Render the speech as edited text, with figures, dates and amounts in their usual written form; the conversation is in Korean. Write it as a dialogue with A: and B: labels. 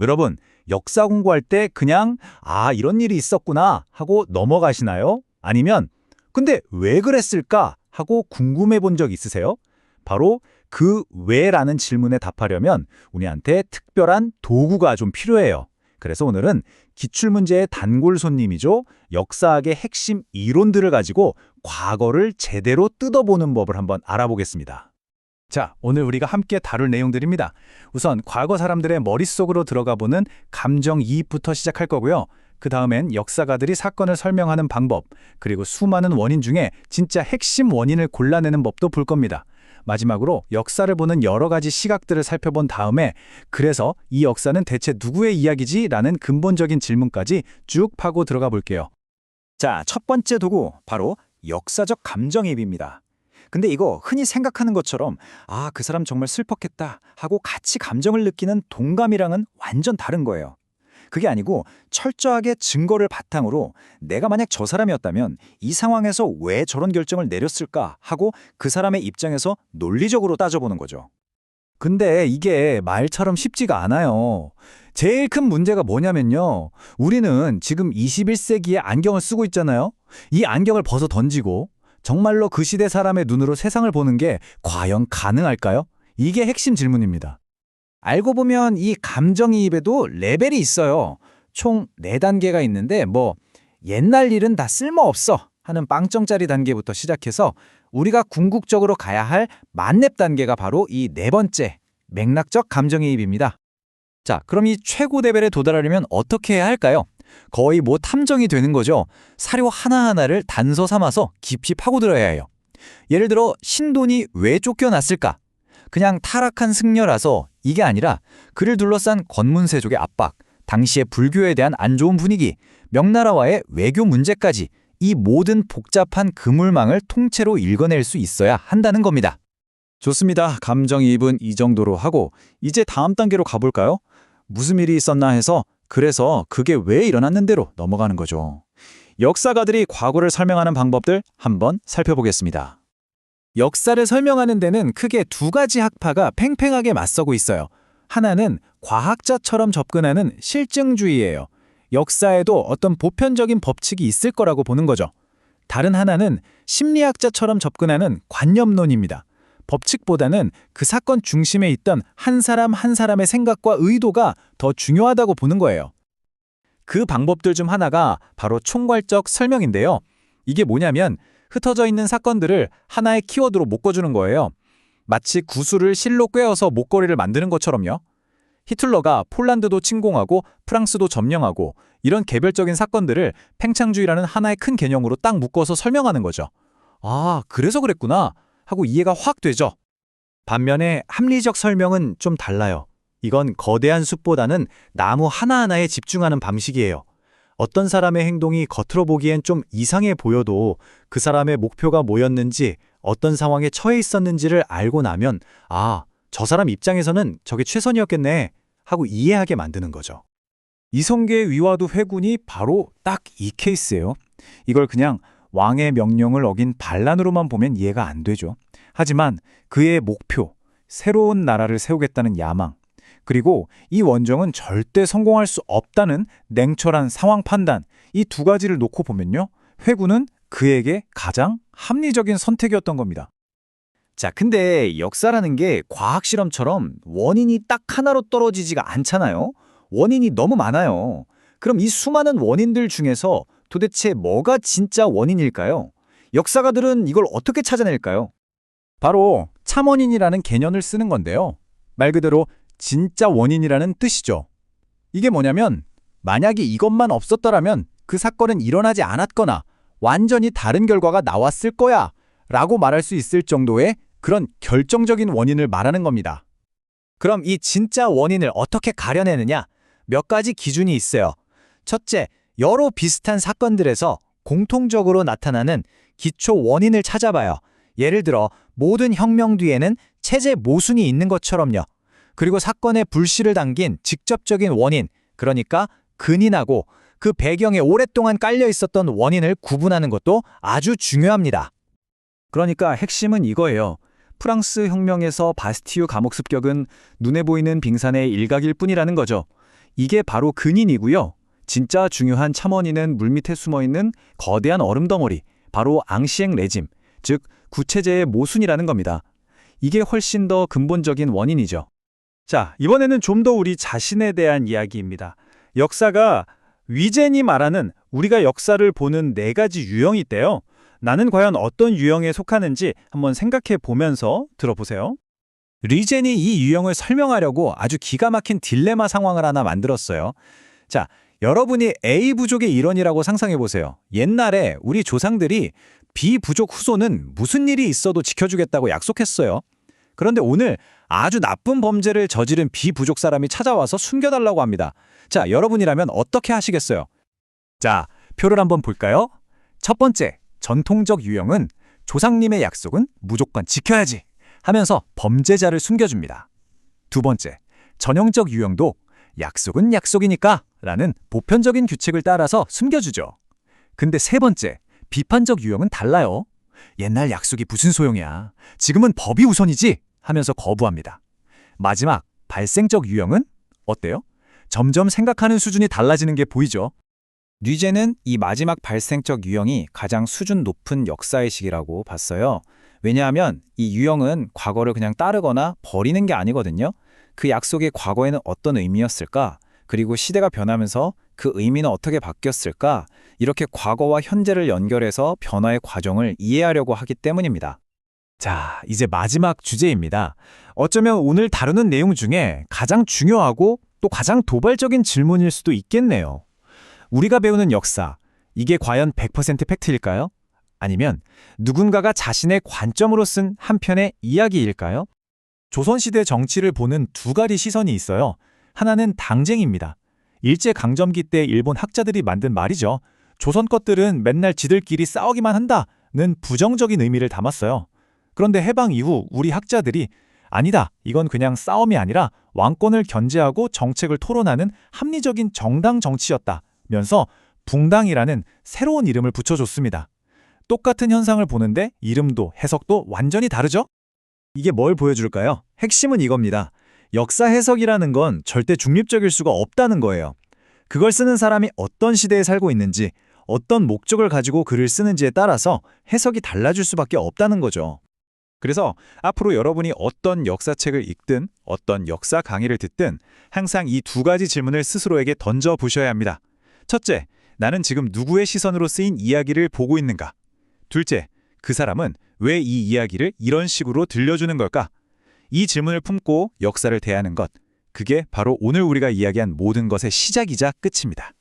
A: 여러분, 역사 공부할 때 그냥 이런 일이 있었구나 하고 넘어가시나요? 아니면 근데 왜 그랬을까 하고 궁금해 본 적 있으세요? 바로 그 왜라는 질문에 답하려면 우리한테 특별한 도구가 좀 필요해요. 그래서 오늘은 기출문제의 단골 손님이죠. 역사학의 핵심 이론들을 가지고 과거를 제대로 뜯어보는 법을 한번 알아보겠습니다. 자, 오늘 우리가 함께 다룰 내용들입니다. 우선 과거 사람들의 머릿속으로 들어가 보는 감정이입부터 시작할 거고요. 그 다음엔 역사가들이 사건을 설명하는 방법, 그리고 수많은 원인 중에 진짜 핵심 원인을 골라내는 법도 볼 겁니다. 마지막으로 역사를 보는 여러 가지 시각들을 살펴본 다음에 그래서 이 역사는 대체 누구의 이야기지? 라는 근본적인 질문까지 쭉 파고 들어가 볼게요. 자, 첫 번째 도구, 바로 역사적 감정이입입니다. 근데 이거 흔히 생각하는 것처럼 그 사람 정말 슬펐겠다 하고 같이 감정을 느끼는 동감이랑은 완전 다른 거예요. 그게 아니고 철저하게 증거를 바탕으로 내가 만약 저 사람이었다면 이 상황에서 왜 저런 결정을 내렸을까 하고 그 사람의 입장에서 논리적으로 따져보는 거죠. 근데 이게 말처럼 쉽지가 않아요. 제일 큰 문제가 뭐냐면요. 우리는 지금 21세기에 안경을 쓰고 있잖아요. 이 안경을 벗어 던지고 정말로 그 시대 사람의 눈으로 세상을 보는 게 과연 가능할까요? 이게 핵심 질문입니다. 알고 보면 이 감정이입에도 레벨이 있어요. 총 4단계가 있는데 옛날 일은 다 쓸모없어 하는 빵점짜리 단계부터 시작해서 우리가 궁극적으로 가야 할 만렙 단계가 바로 이 4번째 맥락적 감정이입입니다. 자, 그럼 이 최고 레벨에 도달하려면 어떻게 해야 할까요? 거의 탐정이 되는 거죠. 사료 하나하나를 단서 삼아서 깊이 파고들어야 해요. 예를 들어 신돈이 왜 쫓겨났을까? 그냥 타락한 승려라서 이게 아니라 그를 둘러싼 권문세족의 압박, 당시의 불교에 대한 안 좋은 분위기, 명나라와의 외교 문제까지 이 모든 복잡한 그물망을 통째로 읽어낼 수 있어야 한다는 겁니다. 좋습니다. 감정이입은 이 정도로 하고 이제 다음 단계로 가볼까요? 무슨 일이 있었나 해서 그래서 그게 왜 일어났는데로 넘어가는 거죠. 역사가들이 과거를 설명하는 방법들 한번 살펴보겠습니다. 역사를 설명하는 데는 크게 2가지 학파가 팽팽하게 맞서고 있어요. 하나는 과학자처럼 접근하는 실증주의예요. 역사에도 어떤 보편적인 법칙이 있을 거라고 보는 거죠. 다른 하나는 심리학자처럼 접근하는 관념론입니다. 법칙보다는 그 사건 중심에 있던 한 사람 한 사람의 생각과 의도가 더 중요하다고 보는 거예요. 그 방법들 중 하나가 바로 총괄적 설명인데요. 이게 뭐냐면 흩어져 있는 사건들을 하나의 키워드로 묶어주는 거예요. 마치 구슬을 실로 꿰어서 목걸이를 만드는 것처럼요. 히틀러가 폴란드도 침공하고 프랑스도 점령하고 이런 개별적인 사건들을 팽창주의라는 하나의 큰 개념으로 딱 묶어서 설명하는 거죠. 그래서 그랬구나 하고 이해가 확 되죠. 반면에 합리적 설명은 좀 달라요. 이건 거대한 숲보다는 나무 하나하나에 집중하는 방식이에요. 어떤 사람의 행동이 겉으로 보기엔 좀 이상해 보여도 그 사람의 목표가 뭐였는지, 어떤 상황에 처해 있었는지를 알고 나면 저 사람 입장에서는 저게 최선이었겠네 하고 이해하게 만드는 거죠. 이성계의 위화도 회군이 바로 딱 이 케이스예요. 이걸 그냥 왕의 명령을 어긴 반란으로만 보면 이해가 안 되죠. 하지만 그의 목표, 새로운 나라를 세우겠다는 야망, 그리고 이 원정은 절대 성공할 수 없다는 냉철한 상황 판단, 이 2가지를 놓고 보면요. 회군은 그에게 가장 합리적인 선택이었던 겁니다. 자, 근데 역사라는 게 과학 실험처럼 원인이 딱 하나로 떨어지지가 않잖아요. 원인이 너무 많아요. 그럼 이 수많은 원인들 중에서 도대체 뭐가 진짜 원인일까요? 역사가들은 이걸 어떻게 찾아낼까요? 바로 참원인이라는 개념을 쓰는 건데요. 말 그대로 진짜 원인이라는 뜻이죠. 이게 뭐냐면 만약에 이것만 없었더라면 그 사건은 일어나지 않았거나 완전히 다른 결과가 나왔을 거야 라고 말할 수 있을 정도의 그런 결정적인 원인을 말하는 겁니다. 그럼 이 진짜 원인을 어떻게 가려내느냐? 몇 가지 기준이 있어요. 첫째, 여러 비슷한 사건들에서 공통적으로 나타나는 기초 원인을 찾아봐요. 예를 들어 모든 혁명 뒤에는 체제 모순이 있는 것처럼요. 그리고 사건의 불씨를 당긴 직접적인 원인, 그러니까 근인하고 그 배경에 오랫동안 깔려 있었던 원인을 구분하는 것도 아주 중요합니다. 그러니까 핵심은 이거예요. 프랑스 혁명에서 바스티유 감옥 습격은 눈에 보이는 빙산의 일각일 뿐이라는 거죠. 이게 바로 근인이고요. 진짜 중요한 첨언인은 물밑에 숨어있는 거대한 얼음덩어리, 바로 앙시eng 레짐, 즉 구체제의 모순이라는 겁니다. 이게 훨씬 더 근본적인 원인이죠. 자, 이번에는 좀 더 우리 자신에 대한 이야기입니다. 역사가 위젠이 말하는 우리가 역사를 보는 4가지 유형이 있대요. 나는 과연 어떤 유형에 속하는지 한번 생각해 보면서 들어보세요. 리젠이 이 유형을 설명하려고 아주 기가 막힌 딜레마 상황을 하나 만들었어요. 자, 여러분이 A 부족의 일원이라고 상상해 보세요. 옛날에 우리 조상들이 B 부족 후손은 무슨 일이 있어도 지켜주겠다고 약속했어요. 그런데 오늘 아주 나쁜 범죄를 저지른 B 부족 사람이 찾아와서 숨겨달라고 합니다. 자, 여러분이라면 어떻게 하시겠어요? 자, 표를 한번 볼까요? 첫 번째, 전통적 유형은 조상님의 약속은 무조건 지켜야지 하면서 범죄자를 숨겨줍니다. 두 번째, 전형적 유형도 약속은 약속이니까 라는 보편적인 규칙을 따라서 숨겨주죠. 근데 세 번째, 비판적 유형은 달라요. 옛날 약속이 무슨 소용이야. 지금은 법이 우선이지 하면서 거부합니다. 마지막, 발생적 유형은 어때요? 점점 생각하는 수준이 달라지는 게 보이죠. 뉘제는 이 마지막 발생적 유형이 가장 수준 높은 역사의식이라고 봤어요. 왜냐하면 이 유형은 과거를 그냥 따르거나 버리는 게 아니거든요. 그 약속이 과거에는 어떤 의미였을까? 그리고 시대가 변하면서 그 의미는 어떻게 바뀌었을까? 이렇게 과거와 현재를 연결해서 변화의 과정을 이해하려고 하기 때문입니다. 자, 이제 마지막 주제입니다. 어쩌면 오늘 다루는 내용 중에 가장 중요하고 또 가장 도발적인 질문일 수도 있겠네요. 우리가 배우는 역사, 이게 과연 100% 팩트일까요? 아니면 누군가가 자신의 관점으로 쓴 한 편의 이야기일까요? 조선시대 정치를 보는 두 가지 시선이 있어요. 하나는 당쟁입니다. 일제강점기 때 일본 학자들이 만든 말이죠. 조선 것들은 맨날 지들끼리 싸우기만 한다는 부정적인 의미를 담았어요. 그런데 해방 이후 우리 학자들이 아니다, 이건 그냥 싸움이 아니라 왕권을 견제하고 정책을 토론하는 합리적인 정당 정치였다면서 붕당이라는 새로운 이름을 붙여줬습니다. 똑같은 현상을 보는데 이름도 해석도 완전히 다르죠? 이게 뭘 보여줄까요? 핵심은 이겁니다. 역사 해석이라는 건 절대 중립적일 수가 없다는 거예요. 그걸 쓰는 사람이 어떤 시대에 살고 있는지, 어떤 목적을 가지고 글을 쓰는지에 따라서 해석이 달라질 수밖에 없다는 거죠. 그래서 앞으로 여러분이 어떤 역사책을 읽든 어떤 역사 강의를 듣든 항상 이 두 가지 질문을 스스로에게 던져보셔야 합니다. 첫째, 나는 지금 누구의 시선으로 쓰인 이야기를 보고 있는가? 둘째, 그 사람은 왜 이 이야기를 이런 식으로 들려주는 걸까? 이 질문을 품고 역사를 대하는 것, 그게 바로 오늘 우리가 이야기한 모든 것의 시작이자 끝입니다.